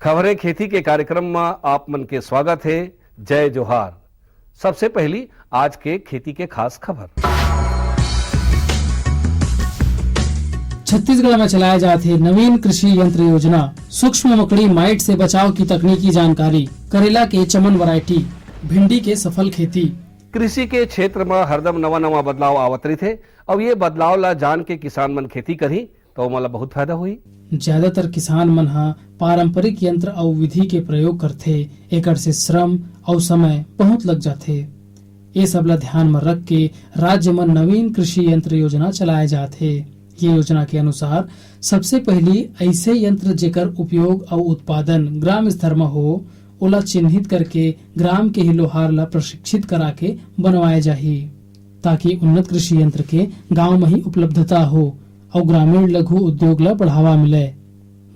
खबरें खेती के कार्यक्रम में आप मन के स्वागत है। जय जोहार। सबसे पहली आज के खेती के खास खबर। छत्तीसगढ़ में चलाए जाते नवीन कृषि यंत्र योजना, सूक्ष्म मकड़ी माइट से बचाव की तकनीकी जानकारी, करेला के चमन वैरायटी, भिंडी के सफल खेती। कृषि के क्षेत्र में हरदम नवा नवा बदलाव आवत रही थे। अब ये बदलाव ला जान के किसान मन खेती करी तो मला बहुत फायदा हुई। ज्यादातर किसान मन पारंपरिक यंत्र और विधि के प्रयोग करथे, एकड़ से श्रम और समय बहुत लग जाथे। ये सब ला ध्यान में रख के राज्य में नवीन कृषि यंत्र योजना चलाए जाथे। ये योजना के अनुसार सबसे पहली ऐसे यंत्र जेकर उपयोग और उत्पादन ग्राम स्तर में हो, ओला चिन्हित करके ग्राम के ही लोहार ला प्रशिक्षित करा के बनवाए जाही, ताकि उन्नत कृषि यंत्र के गांव में ही उपलब्धता हो और ग्रामीण लघु उद्योग ला बढ़ावा मिले।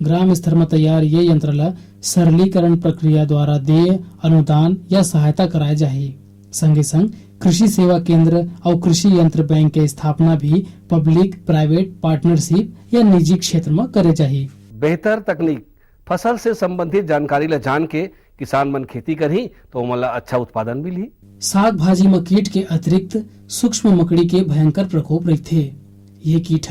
ग्राम स्तर में तैयार ये यंत्र ला सरलीकरण प्रक्रिया द्वारा देय अनुदान या सहायता कराए जाही। संगे संग कृषि सेवा केंद्र और कृषि यंत्र बैंक के स्थापना भी पब्लिक प्राइवेट पार्टनरशिप या निजी क्षेत्र में करे जाही। बेहतर तकनीक, फसल से संबंधित जानकारी ला जान के किसान मन खेती करी तो मला अच्छा उत्पादन मिली। साग भाजी में कीट के अतिरिक्त सूक्ष्म मकड़ी के भयंकर प्रकोप रहथे। ये कीट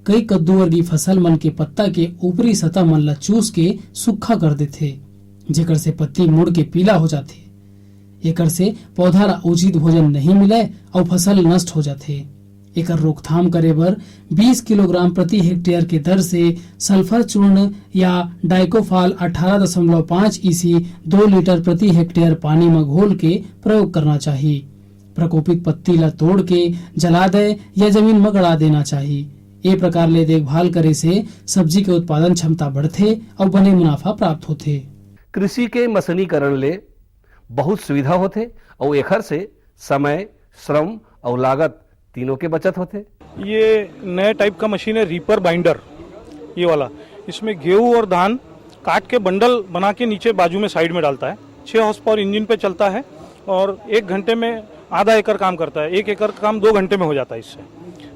कई कद्दू वर्गीय फसल मन के पत्ता के ऊपरी सतह मन ला चूस के सूखा कर देथे, जेकर से पत्ती मुड़ के पीला हो जाथे। एकर से पौधा ला उचित भोजन नहीं मिले और फसल नष्ट हो जाथे। एकर रोकथाम करे बर 20 किलोग्राम प्रति हेक्टेयर के दर से सल्फर चूर्ण या डाइकोफाल 18.5 ईसी 2 लीटर प्रति हेक्टेयर पानी में घोल के प्रयोग करना चाहिए। प्रकोपित पत्ती ला तोड़ के जला दे या जमीन में गड़ा देना चाहिए। ए प्रकार ले देखभाल करे से सब्जी के उत्पादन क्षमता बढ़थे और बने मुनाफा प्राप्त होथे। कृषि के मशीनीकरण ले बहुत सुविधा होथे और एखर से समय, श्रम और लागत तीनों के बचत होते। ये नए टाइप का मशीन है रीपर बाइंडर, ये वाला। इसमें गेहूं और धान काट के बंडल बना के नीचे बाजू में साइड में डालता है। 6 हॉर्स पावर इंजन पे चलता है और 1 घंटे में आधा एकड़ काम करता है। 1 एकड़ काम 2 घंटे में हो जाता है। इससे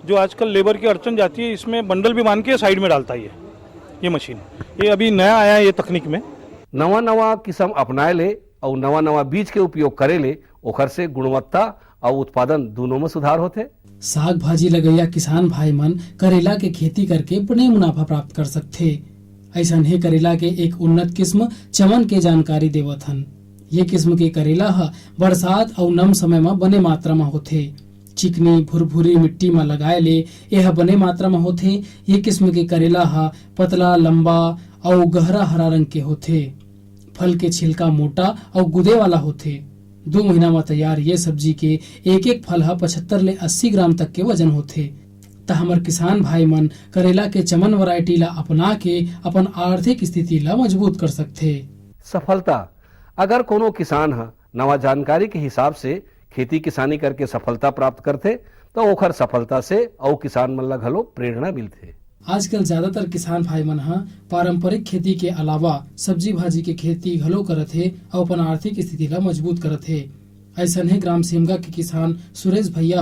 जो आजकल लेबर की अड़चन जाती है, इसमें बंडल भी बांध के साइड में डालता है ये मशीन। ये अभी नया आया है ये तकनीक में। नवा नवा किस्म अपनाए ले और नवा नवा बीज के उपयोग करे ले, ओखर से गुणवत्ता और उत्पादन दोनों में सुधार होते। साग भाजी लगैया किसान भाई मन करेला के खेती करके बड़े मुनाफा प्राप्त कर सकथे। ऐसा ही करेला के एक उन्नत किस्म चमन के जानकारी देवत हन। ये किस्म के करेला बरसात और नम समय में बने मात्रा में होथे। चिकनी भुरभुरी मिट्टी में लगाए ले यह बने मात्रा में होथे। ये किस्म के करेला पतला, लंबा और गहरा हरा रंग के होथे। फल के छिलका मोटा और गुदे वाला होथे। 2 महीना में तैयार ये सब्जी के एक फल 75 ले 80 ग्राम तक के वजन होथे। त हमर किसान भाई मन करेला के चमन वैरायटी ला अपना के अपन आर्थिक स्थिति ला मजबूत कर सकथे। सफलता, अगर कोनो किसान नवा जानकारी के हिसाब से खेती किसानी करके सफलता प्राप्त करते तो ओखर सफलता से और किसान मन ला घलो प्रेरणा मिलथे। आजकल ज्यादातर किसान भाई मन पारंपरिक खेती के अलावा सब्जी भाजी के खेती घलो करत हे और अपन आर्थिक स्थिति ला मजबूत करत हे। ऐसा ही ग्राम सेमगा के किसान सुरेश भैया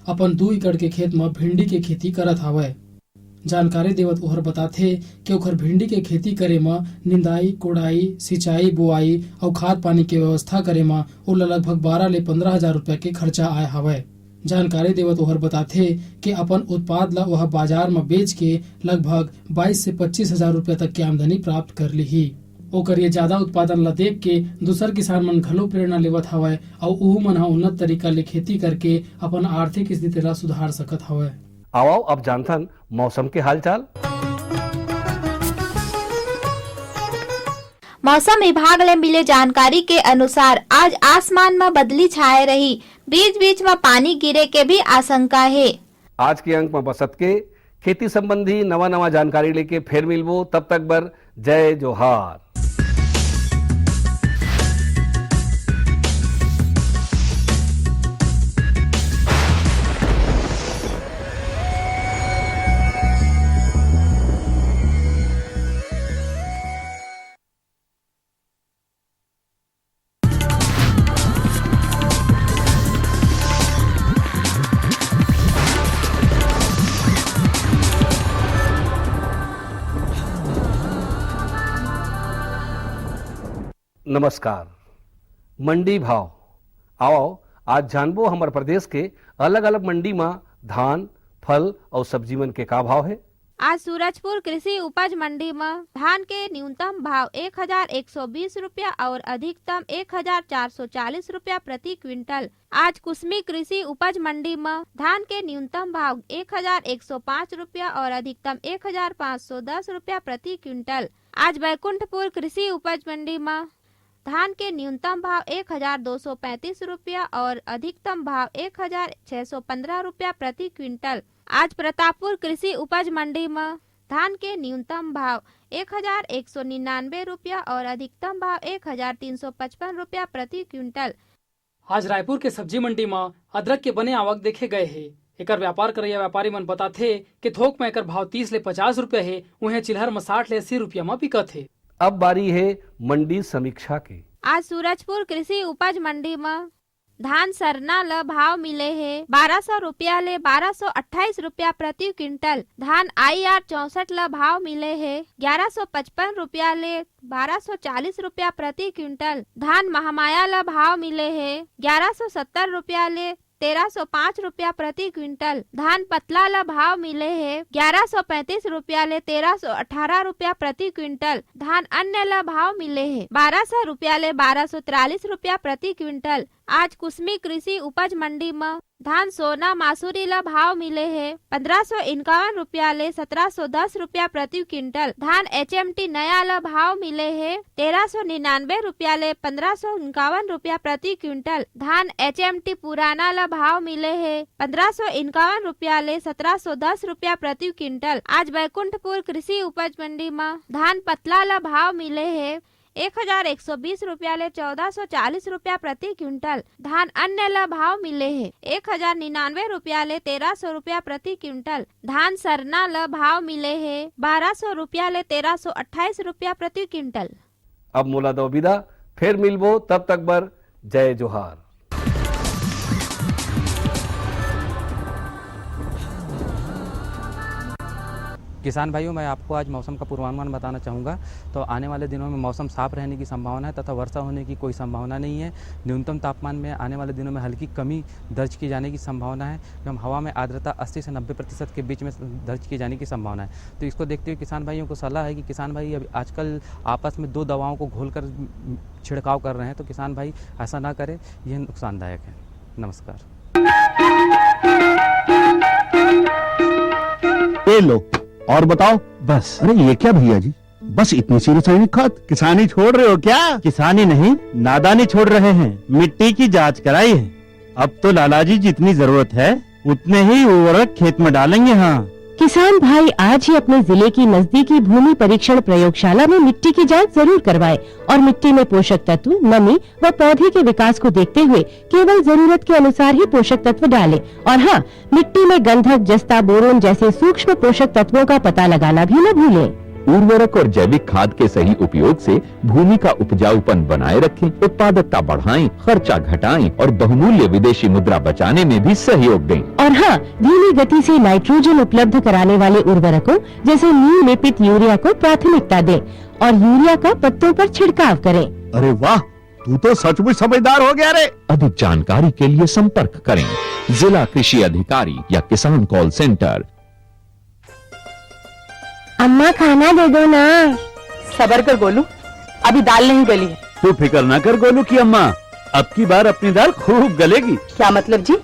अपन 2 एकड़ के खेत में भिंडी के खेती करत हावय। जानकारी देवत ओहर बताथे कि ओखर भिंडी के खेती करे में निंदाई, कोड़ाई, सिंचाई, बुआई और खाद पानी के व्यवस्था करे में ओला लगभग 12 ले 15 हजार रुपया के खर्चा आए हावय। जानकारी देवत ओहर बताथे कि अपन उत्पाद ला वह बाजार में बेच के लगभग 22 से 25 हजार रुपया तक की आमदनी प्राप्त कर ली। ओकर ये ज्यादा उत्पादन ला देख के दूसर किसान मन घलो प्रेरणा लेवत हवय और उहू मन उन्नत तरीका ले खेती करके अपन आर्थिक स्थिति ला सुधार सकत हवय। आओ अब जानथन मौसम के हालचाल। मौसम विभाग ले मिले जानकारी के अनुसार आज आसमान में बदली छाए रही, बीच बीच में पानी गिरे के भी आशंका है। आज के अंक में बसत के खेती संबंधी नवा नवा जानकारी लेके फिर मिलबो। तब तक बर जय जोहार। नमस्कार। मंडी भाव आओ आज जानबो हमारे प्रदेश के अलग अलग मंडी में धान, फल और सब्जी मन के का भाव है। आज सूरजपुर कृषि उपज मंडी में धान के न्यूनतम भाव 1120 रुपया और अधिकतम 1440 रुपया प्रति क्विंटल। आज कुसमी कृषि उपज मंडी में धान के न्यूनतम भाव 1105 रुपया और अधिकतम 1510 रुपया प्रति क्विंटल। आज बैकुंठपुर कृषि उपज मंडी में धान के न्यूनतम भाव 1235 रुपया और अधिकतम भाव 1615 रुपया प्रति क्विंटल। आज प्रतापपुर कृषि उपज मंडी में धान के न्यूनतम भाव 1199 रुपया और अधिकतम भाव 1355 रुपया प्रति क्विंटल। आज रायपुर के सब्जी मंडी में अदरक के बने आवक देखे गए है। एकर व्यापार करैया व्यापारी मन बताथे कि थोक में एकर भाव 30 ले 50 रुपया है, उन्हें चिल्हर में 60 ले 80 रुपया में बिकत है। अब बारी है मंडी समीक्षा की। आज सूरजपुर कृषि उपज मंडी में धान सरना ल भाव मिले है 1200 रुपया ले 1228 रुपया प्रति क्विंटल। धान IR 64 ल भाव मिले है 1155 रुपया ले 1240 रुपया प्रति क्विंटल। धान महामाया ल भाव मिले है 1170 रुपया ले 1305 रुपया प्रति क्विंटल। धान पतला ल भाव मिले है 1135 रुपया ले 1318 रुपया प्रति क्विंटल। धान अन्य ल भाव मिले है 1200 रुपया ले 1243 रुपया प्रति क्विंटल। आज कुसमी कृषि उपज मंडी में धान सोना मासूरी ल भाव मिले है 1551 रुपया ले 1710 रुपया प्रति क्विंटल। धान HMT नया ल भाव मिले है 1399 रुपया ले 1551 रुपया प्रति क्विंटल। धान HMT पुराना ल भाव मिले है 1551 रुपया ले 1710 रुपया प्रति क्विंटल। आज बैकुंठपुर कृषि उपज मंडी में धान पतला ल भाव मिले है 1120 रुपया ले 1440 रुपया प्रति क्विंटल। धान अन्य ल भाव मिले है 1099 रुपया ले 1300 रुपया प्रति क्विंटल। धान सरना ल भाव मिले है 1200 रुपया ले 1328 रुपया प्रति क्विंटल। अब मोला दो विदा, फिर मिलबो, तब तक बर जय जोहार। किसान भाइयों, मैं आपको आज मौसम का पूर्वानुमान बताना चाहूँगा। तो आने वाले दिनों में मौसम साफ रहने की संभावना है तथा वर्षा होने की कोई संभावना नहीं है। न्यूनतम तापमान में आने वाले दिनों में हल्की कमी दर्ज की जाने की संभावना है एवं हवा में आर्द्रता 80 से 90% के बीच में दर्ज की जाने की संभावना है। तो इसको देखते हुए किसान भाइयों को सलाह है कि किसान भाई अभी आजकल आपस में 2 दवाओं को घोलकर छिड़काव कर रहे हैं, तो किसान भाई ऐसा ना करें, यह नुकसानदायक है। नमस्कार। ये लो और बताओ। बस। अरे ये क्या भैया जी, बस इतनी सी रासायनिक खाद? किसानी छोड़ रहे हो क्या? किसानी नहीं, नादानी छोड़ रहे हैं। मिट्टी की जांच कराई है। अब तो लालाजी जितनी जरूरत है उतने ही उर्वरक खेत में डालेंगे। हाँ, किसान भाई आज ही अपने जिले की नजदीकी भूमि परीक्षण प्रयोगशाला में मिट्टी की जांच जरूर करवाएं और मिट्टी में पोषक तत्व, नमी व पौधे के विकास को देखते हुए केवल जरूरत के अनुसार ही पोषक तत्व डालें। और हाँ, मिट्टी में गंधक, जस्ता, बोरोन जैसे सूक्ष्म पोषक तत्वों का पता लगाना भी न भूलें। उर्वरक और जैविक खाद के सही उपयोग से भूमि का उपजाऊपन बनाए रखें, उत्पादकता बढ़ाएं, खर्चा घटाएं और बहुमूल्य विदेशी मुद्रा बचाने में भी सहयोग दें। और हाँ, धीमी गति से नाइट्रोजन उपलब्ध कराने वाले उर्वरकों जैसे नीम लेपित यूरिया को प्राथमिकता दें और यूरिया का पत्तों पर छिड़काव करें। अरे वाह, तू तो सचमुच समझदार हो गया रे। अधिक जानकारी के लिए संपर्क करें जिला कृषि अधिकारी या किसान कॉल सेंटर। अम्मा खाना दे दो ना। सबर कर गोलू, अभी दाल नहीं गली है। तू फिक्र ना कर गोलू की अम्मा, अब की बार अपनी दाल खूब गलेगी। क्या मतलब जी?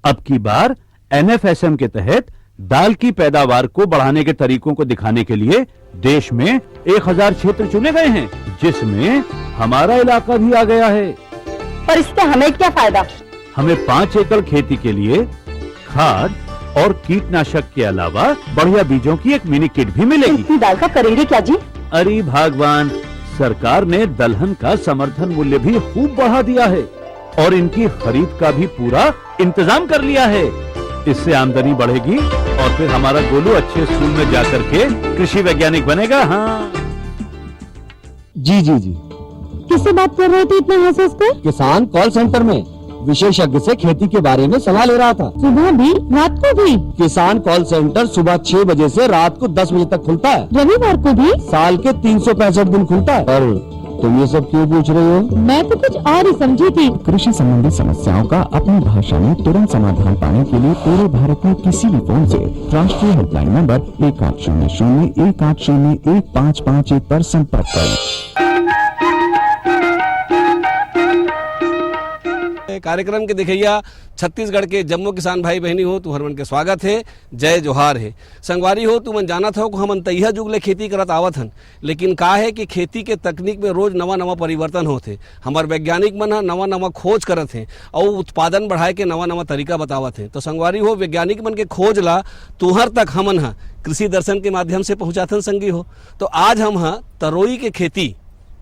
अब की बार NFSM के तहत दाल की पैदावार को बढ़ाने के तरीकों को दिखाने के लिए देश में 1000 क्षेत्र चुने गए हैं, जिसमें हमारा इलाका भी आ गया है। पर इससे हमें क्या फायदा? हमें 5 एकड़ खेती के लिए खाद और कीटनाशक के अलावा बढ़िया बीजों की एक मिनी किट भी मिलेगी। इतनी दाल का करेंगे क्या जी? अरे भगवान, सरकार ने दलहन का समर्थन मूल्य भी खूब बढ़ा दिया है और इनकी खरीद का भी पूरा इंतजाम कर लिया है। इससे आमदनी बढ़ेगी और फिर हमारा गोलू अच्छे स्कूल में जाकर के कृषि वैज्ञानिक बनेगा। हाँ जी जी जी। किससे बात कर रहे थे इतना हंस हंस कर? किसान कॉल सेंटर में विशेषज्ञ से खेती के बारे में सलाह ले रहा था। सुबह भी रात को भी? किसान कॉल सेंटर सुबह 6 बजे से रात को 10 बजे तक खुलता है। रविवार को भी? साल के 365 दिन खुलता है। और तुम ये सब क्यों पूछ रही हो? मैं तो कुछ और ही समझी थी। कृषि संबंधी समस्याओं का अपनी भाषा में तुरंत समाधान पाने के लिए पूरे भारत में किसी भी फोन से राष्ट्रीय हेल्पलाइन नंबर 1800-180-1551 पर संपर्क करें। कार्यक्रम के देखिया छत्तीसगढ़ के जम्मू किसान भाई बहनी हो तुहर मन के स्वागत है, जय जोहार है। संगवारी हो तुमन जानत हो कि हम तैया जुग ले खेती करत आवत हन, लेकिन का है कि खेती के तकनीक में रोज नवा नवा परिवर्तन होते। हमार वैज्ञानिक मन नवा नवा खोज करत हैं और उत्पादन बढ़ाए के नवा नवा तरीका बतावत हैं। तो संगवारी हो वैज्ञानिक मन के खोज ला तुहर तक हमन कृषि दर्शन के माध्यम से पहुंचाथन संगी हो। तो आज हम तरोई के खेती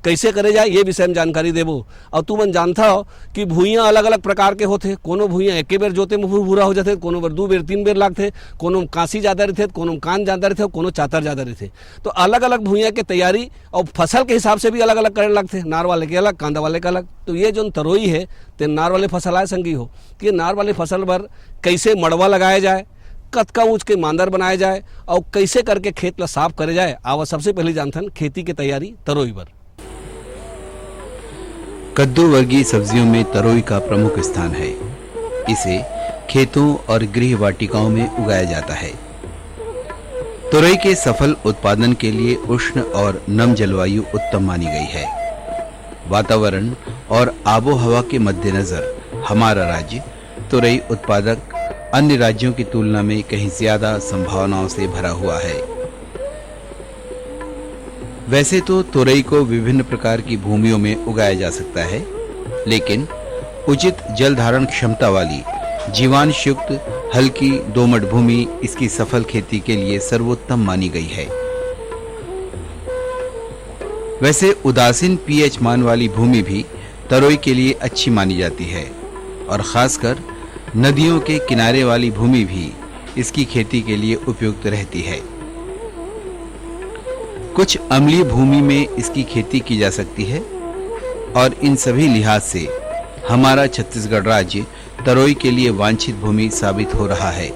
कैसे करे जाए ये विषय में जानकारी देबो। और तू मन जानता हो कि भूइयाँ अलग अलग प्रकार के होते। कोनो भूइयाँ एक बेर जोते में भूरा हो जाते, कोनो बार 2 बेर 3 बेर लागते, कोनो कांसी ज़्यादा रहते, कोनो कान ज़्यादा रहते, कोनो चातर ज़्यादा रहते। तो अलग अलग भूइयाँ के तैयारी और फसल के हिसाब से भी अलग अलग करने लगते। नार वाले के अलग, कांदा वाले के अलग। तो ये जो तरोई है ते नार वाले फसल आए संगी हो कि नार वाले फसल पर कैसे मड़वा लगाया जाए, कतका ऊँच के मांदर बनाया जाए और कैसे करके खेत ला साफ करे जाए। आवा सबसे पहले जानथन खेती की तैयारी तरोई पर। कद्दू वर्गीय सब्जियों में तरोई का प्रमुख स्थान है। इसे खेतों और गृह वाटिकाओं में उगाया जाता है। तरोई के सफल उत्पादन के लिए उष्ण और नम जलवायु उत्तम मानी गई है। वातावरण और आबो हवा के मद्देनजर हमारा राज्य तरोई उत्पादक अन्य राज्यों की तुलना में कहीं ज्यादा संभावनाओं से भरा हुआ है। वैसे तो तोरई को विभिन्न प्रकार की भूमियों में उगाया जा सकता है, लेकिन उचित जल धारण क्षमता वाली जीवांश युक्त हल्की दोमट भूमि इसकी सफल खेती के लिए सर्वोत्तम मानी गई है। वैसे उदासीन पीएच मान वाली भूमि भी तरोई के लिए अच्छी मानी जाती है और खासकर नदियों के किनारे वाली भूमि भी इसकी खेती के लिए उपयुक्त रहती है। कुछ अम्लीय भूमि में इसकी खेती की जा सकती है और इन सभी लिहाज से हमारा छत्तीसगढ़ राज्य तरोई के लिए वांछित भूमि साबित हो रहा है।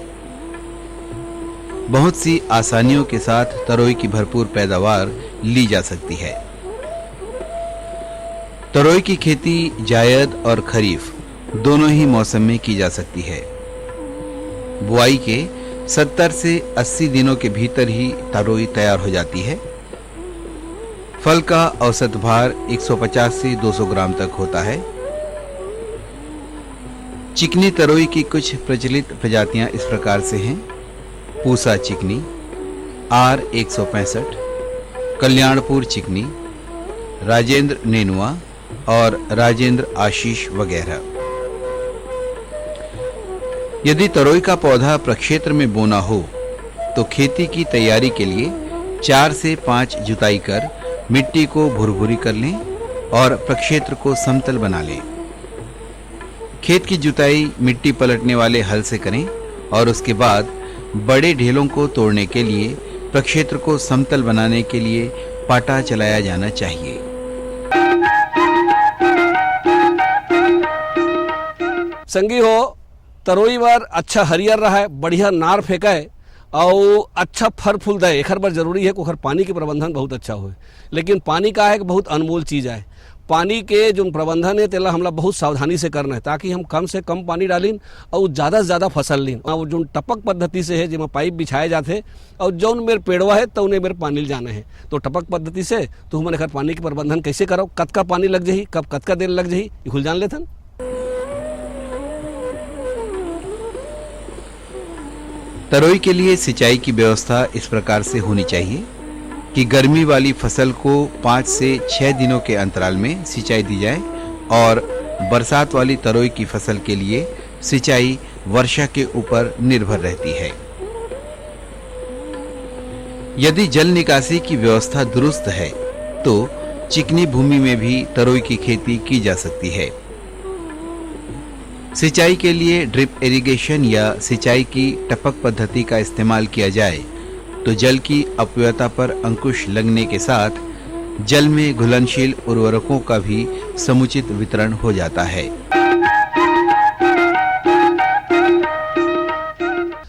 बहुत सी आसानियों के साथ तरोई की भरपूर पैदावार ली जा सकती है। तरोई की खेती जायद और खरीफ दोनों ही मौसम में की जा सकती है। बुआई के 70 से 80 दिनों के भीतर ही तरोई तैयार हो जाती है। फल का औसत भार 150 से 200 ग्राम तक होता है। चिकनी तरोई की कुछ प्रचलित प्रजातियां इस प्रकार से हैं: पूसा चिकनी, R165, कल्याणपुर चिकनी, राजेंद्र नेनुआ और राजेंद्र आशीष वगैरह। यदि तरोई का पौधा प्रक्षेत्र में बोना हो तो खेती की तैयारी के लिए 4 से 5 जुताई कर मिट्टी को भुरभुरी कर लें और प्रक्षेत्र को समतल बना लें। खेत की जुताई मिट्टी पलटने वाले हल से करें और उसके बाद बड़े ढेलों को तोड़ने के लिए प्रक्षेत्र को समतल बनाने के लिए पाटा चलाया जाना चाहिए। संगी हो तरोई बार अच्छा हरियर रहा है, बढ़िया नार फेंका है और अच्छा फल फूल दे। एक बार जरूरी है कि ओखर पानी के प्रबंधन बहुत अच्छा हो। लेकिन पानी का है कि बहुत अनमोल चीज़ है। पानी के जो प्रबंधन है तेला हमला बहुत सावधानी से करना है ताकि हम कम से कम पानी डालीन और ज़्यादा से ज़्यादा फसल लीन। और जो टपक पद्धति से है जिसमें पाइप बिछाए जाते और जौन मेर पेड़वा है तो उन्हें मेरे पानी जाना है। तो टपक पद्धति से तो हमने एखर पानी के प्रबंधन कैसे करो, कतका पानी लग जाही, कब कतका देर लग जाही, ये खुल जान लेथन। तरोई के लिए सिंचाई की व्यवस्था इस प्रकार से होनी चाहिए कि गर्मी वाली फसल को 5 से 6 दिनों के अंतराल में सिंचाई दी जाए और बरसात वाली तरोई की फसल के लिए सिंचाई वर्षा के ऊपर निर्भर रहती है। यदि जल निकासी की व्यवस्था दुरुस्त है तो चिकनी भूमि में भी तरोई की खेती की जा सकती है। सिंचाई के लिए ड्रिप इरिगेशन या सिंचाई की टपक पद्धति का इस्तेमाल किया जाए तो जल की अपव्ययता पर अंकुश लगने के साथ जल में घुलनशील उर्वरकों का भी समुचित वितरण हो जाता है।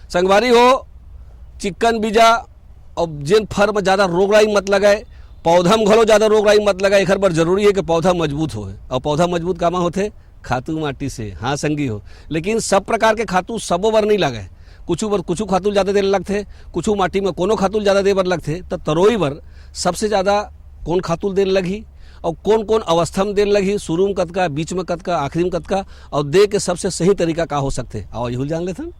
संगवारी हो चिकन बीजा और जिन फर में ज़्यादा रोग राई मत लगाए पौधा में घलो ज़्यादा रोग राई मत लगा। एक बार जरूरी है कि पौधा मजबूत हो, और पौधा मजबूत कामा होते खातू माटी से। हाँ संगी हो, लेकिन सब प्रकार के खातू सबो बार नहीं लगे। कुछ खातू ज़्यादा देर लगते, कुछ माटी में कोनो खातू ज़्यादा देर लगते। तो तरोई बर सबसे ज़्यादा कौन खातू देर लगी और कौन कौन अवस्था में देर लगी, शुरू में कतका, बीच में कतका, आखिरी में कतका, और दे के सबसे सही तरीका का हो सकते। आओ यही जान लेते।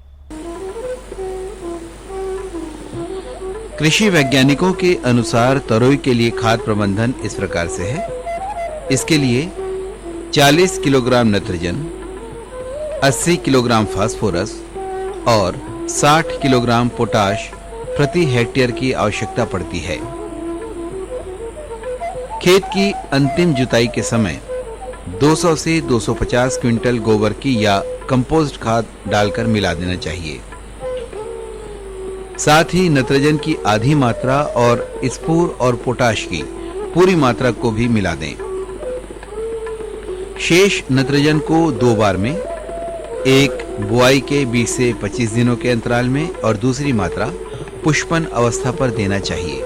कृषि वैज्ञानिकों के अनुसार तरोई के लिए खाद प्रबंधन इस प्रकार से है। इसके लिए 40 किलोग्राम नाइट्रोजन, 80 किलोग्राम फास्फोरस और 60 किलोग्राम पोटाश प्रति हेक्टेयर की आवश्यकता पड़ती है। खेत की अंतिम जुताई के समय 200 से 250 क्विंटल गोबर की या कंपोस्ट खाद डालकर मिला देना चाहिए। साथ ही नाइट्रोजन की आधी मात्रा और स्फूर और पोटाश की पूरी मात्रा को भी मिला दें। शेष नाइट्रोजन को 2 बार में, एक बुआई के 20 से 25 दिनों के अंतराल में और दूसरी मात्रा पुष्पन अवस्था पर देना चाहिए।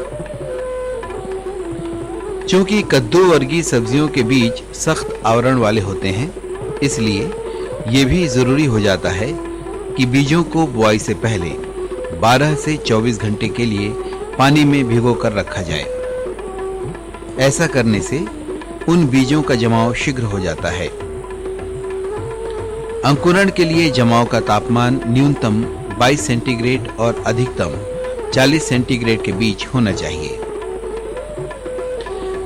चूंकि कद्दू वर्गीय सब्जियों के बीज सख्त आवरण वाले होते हैं, इसलिए यह भी जरूरी हो जाता है कि बीजों को बुआई से पहले 12 से 24 घंटे के लिए पानी में भिगोकर रखा जाए। ऐसा करने से उन बीजों का जमाव शीघ्र हो जाता है। अंकुरण के लिए जमाव का तापमान न्यूनतम 22 सेंटीग्रेड और अधिकतम 40 सेंटीग्रेड के बीच होना चाहिए।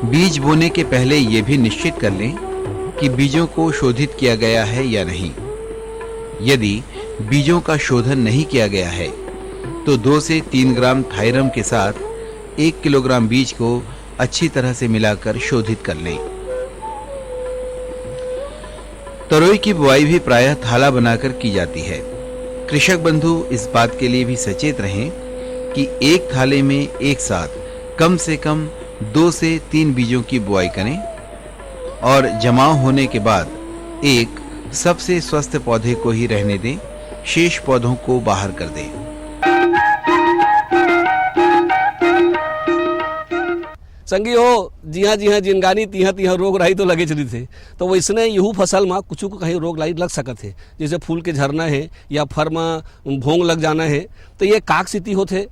बीज बोने के पहले यह भी निश्चित कर लें कि बीजों को शोधित किया गया है या नहीं। यदि बीजों का शोधन नहीं किया गया है तो 2 से 3 ग्राम थायरम के साथ 1 किलोग्राम बीज को अच्छी तरह से मिलाकर शोधित कर लें। तरोई की बुआई भी प्रायः थाला बनाकर की जाती है। कृषक बंधु इस बात के लिए भी सचेत रहें कि एक थाले में एक साथ कम से कम 2 से 3 बीजों की बुआई करें और जमाव होने के बाद एक सबसे स्वस्थ पौधे को ही रहने दें, शेष पौधों को बाहर कर दें। संगी हो, जी हाँ जिनगानी तिहा रोग राई तो लगे चली थे। तो वैसने यहू फसल में कुछ को कहीं रोग राई लग सकत है, जैसे फूल के झरना है या फर में भोंग लग जाना है। तो ये काक स्थिति होते,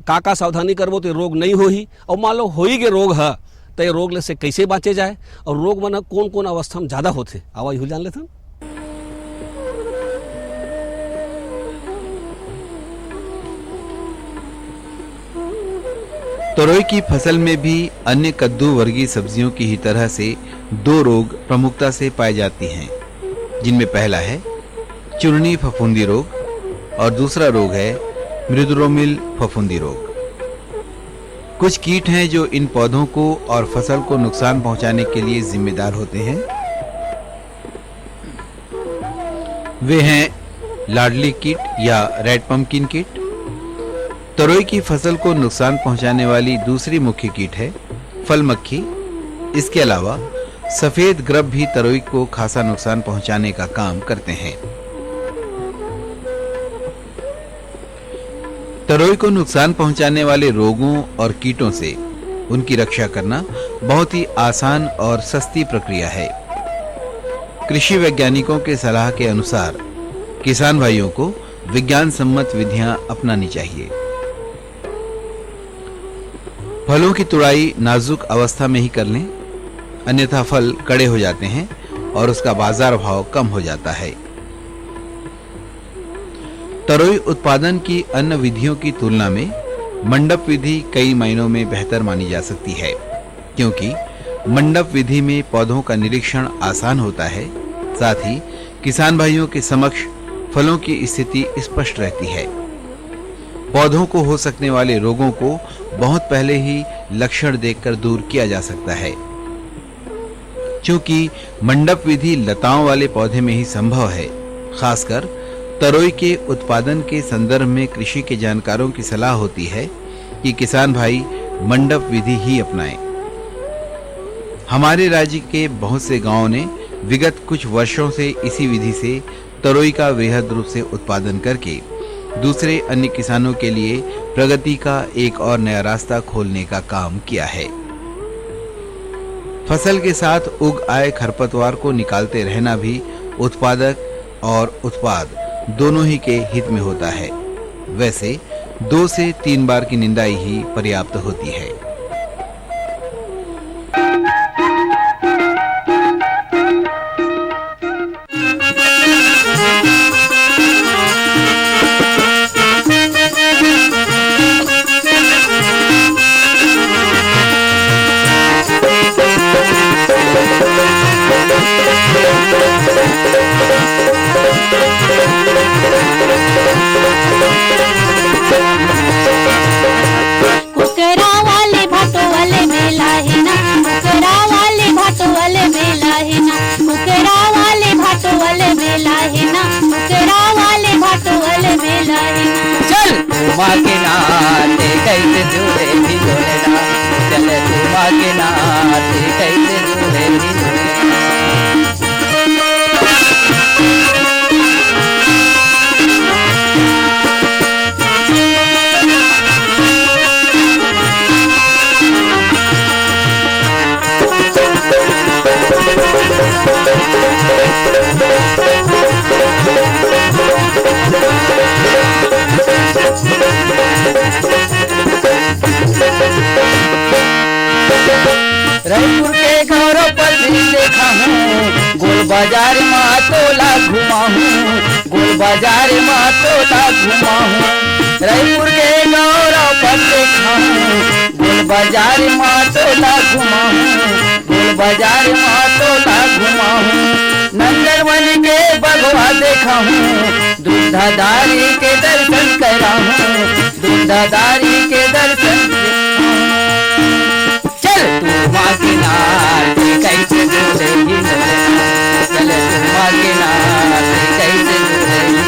का सावधानी करबो तो रोग नहीं हो ही, और मान लो हो ही के रोग है तो ये रोग से कैसे बाँचे जाए और रोग मन कौन कौन अवस्था में ज़्यादा होते, आवा यहू जान लेते। तरोई की फसल में भी अन्य कद्दू वर्गीय सब्जियों की ही तरह से 2 रोग प्रमुखता से पाए जाती हैं, जिनमें पहला है चूर्णी फफूंदी रोग और दूसरा रोग है मृदुरोमिल फफूंदी रोग। कुछ कीट हैं जो इन पौधों को और फसल को नुकसान पहुंचाने के लिए जिम्मेदार होते हैं। वे हैं लाडली कीट या रेड पम्पकिन कीट। तरोई की फसल को नुकसान पहुंचाने वाली दूसरी मुख्य कीट है फल मक्खी। इसके अलावा सफेद ग्रब भी तरोई को खासा नुकसान पहुंचाने का काम करते हैं। तरोई को नुकसान पहुंचाने वाले रोगों और कीटों से उनकी रक्षा करना बहुत ही आसान और सस्ती प्रक्रिया है। कृषि वैज्ञानिकों के सलाह के अनुसार किसान भाइयों को विज्ञान सम्मत विधियां अपनानी चाहिए। फलों की तुड़ाई नाजुक अवस्था में ही कर लें, अन्यथा फल कड़े हो जाते हैं और उसका बाजार भाव कम हो जाता है। तरोई उत्पादन की अन्य विधियों की तुलना में मंडप विधि कई मायनों में बेहतर मानी जा सकती है, क्योंकि मंडप विधि में पौधों का निरीक्षण आसान होता है। साथ ही किसान भाइयों के समक्ष फलों की स्थिति स्पष्ट रहती है। पौधों को हो सकने वाले रोगों को बहुत पहले ही लक्षण देखकर दूर किया जा सकता है। चूंकि मंडप विधि लताओं वाले पौधे में ही संभव है, खासकर तरोई के उत्पादन के संदर्भ में कृषि के जानकारों की सलाह होती है कि किसान भाई मंडप विधि ही अपनाएं। हमारे राज्य के बहुत से गांवों ने विगत कुछ वर्षों से इसी विधि से तरोई का वृहद रूप से उत्पादन करके दूसरे अन्य किसानों के लिए प्रगति का एक और नया रास्ता खोलने का काम किया है। फसल के साथ उग आए खरपतवार को निकालते रहना भी उत्पादक और उत्पाद दोनों ही के हित में होता है। वैसे 2 से 3 बार की निंदाई ही पर्याप्त होती है। कुकरा वाले भाटो वाले मेला है ना, कुकरा वाले भाटो वाले मेला है ना, कुकरा वाले भाटो वाले मेला है ना, कुकरा वाले भाटो वाले मेला है ना। चल तुमा के नाते कैसे जुड़े भी जोड़ेना, चल तुमा के नाते कैसे जुड़े भी जोड़ेना। रायपुर के घरों पर भी देखा हूँ, गोल बाजार में तोला घुमा हूँ, गोल बाजार में तोला घुमा हूँ। रायपुर के घरों पर देखा हूँ, गोल बाजार में तोला घुमा हूँ, गोल बाजार में तोला घुमा हूँ। नंदनवन के बगवा देखा हूँ, दूधाधारी के दर्शन करा हूँ, दूधाधारी के दर्शन देखा हूँ। तुमा के नाते कैसे जुड़े ही जोड़ेना, चल तुमा के नाते कैसे जुड़े ही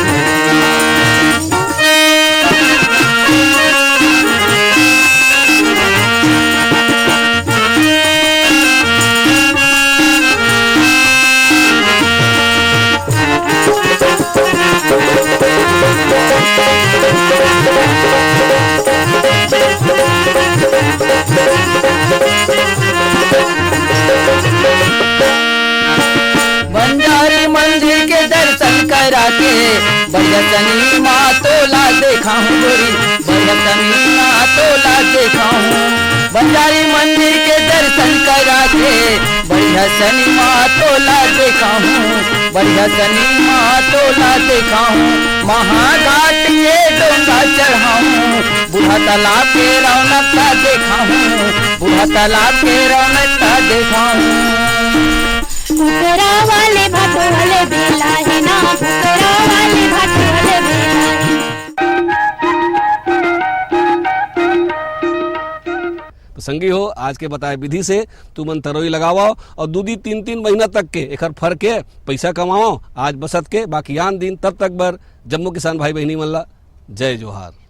बंजारी मंदिर के दर्शन करा के बढ़िया शनि माँ तोला देखा हूँ गोरी, बढ़िया शनि माँ तोला देखा हूँ। बंजारी मंदिर के दर्शन करा के बढ़िया शनि माँ तोला देखा हूँ, बढ़िया शनि माँ तोला देखा हूँ। महाघाट के डोंगा चढ़ा हूँ, बूढ़ा तालाब के रौनकता देखा हूँ, बूढ़ा तालाब के रौनकता देखा हूँ। कुकरा वाले भाटो वाले मेला है ना, कुकरा वाले भाटो वाले मेला है। तो संगी हो, आज के बताए विधि से तुमन तरोई लगाओ और 2 3 महीना तक के एकर फर के पैसा कमाओ। आज बसत के बाकी आन दिन तब तक बर जम्मू किसान भाई बहनी मल्ला जय जोहार।